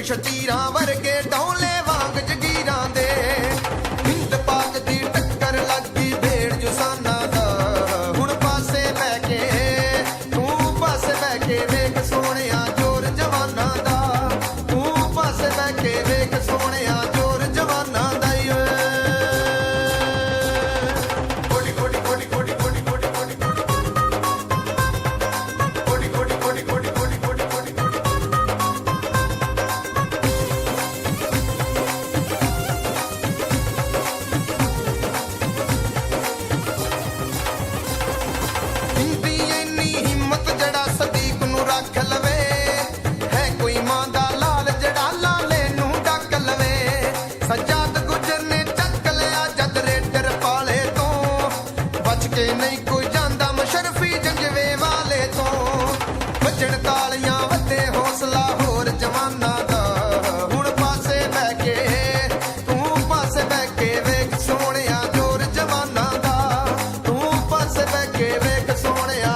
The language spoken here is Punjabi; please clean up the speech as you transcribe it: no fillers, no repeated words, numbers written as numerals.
ਸ਼ਤੀਰਾਂ ਵਰਗੇ ਡੌਲੇ ਵਾਂਗ ਜਗੀਰਾਂ ਦੇ। ਹਿੰਦ ਪਾਕ ਦੀ ਟੱਕਰ ਲੱਗੀ ਭੇੜ ਜੁਸਾਨਾ ਦਾ। ਹੁਣ ਪਾਸੇ ਬਹਿ ਕੇ ਤੂੰ ਪਾਸੇ ਬਹਿ ਕੇ ਵੇਖ ਸੋਹਣਿਆ ਜ਼ੋਰ ਜਵਾਨਾਂ ਦਾ। ਤੂੰ ਪਾਸੇ ਬਹਿ ਕੇ ਵੇਖ ਸੋਹਣਿਆ ਜ਼ੋਰ ਜਵਾਨਾਂ ਦਾ। ਰੱਖ ਲਵੇ ਹੈ ਕੋਈ ਮਾਂ ਦਾ ਲਾਲ ਜਿਹੜਾ ਲਾਲੇ ਨੂੰ ਡੱਕ ਲਵੇ। ਸਜਾਦ ਗੁਜਰ ਨੇ ਚੱਕ ਲਿਆ ਜਦ ਰੇਡਰ ਪਾਲੇ ਤੋਂ। ਬਚ ਕੇ ਨਹੀਂ ਕੋਈ ਜਾਂਦਾ ਮੁਸ਼ਰਫੀ ਜੰਜਵੇ ਵਾਲੇ ਤੋਂ। ਵੱਜਣ ਤਾਲੀਆਂ ਵੱਧੇ ਹੌਸਲਾ ਹੋਰ ਜਵਾਨਾਂ ਦਾ। ਹੁਣ ਪਾਸੇ ਬਹਿ ਕੇ ਤੂੰ ਪਾਸੇ ਬਹਿ ਕੇ ਵੇਖ ਸੋਹਣਿਆ ਜ਼ੋਰ ਜਵਾਨਾਂ ਦਾ। ਤੂੰ ਪਾਸੇ ਬਹਿ ਕੇ ਵੇਖ ਸੋਹਣਿਆ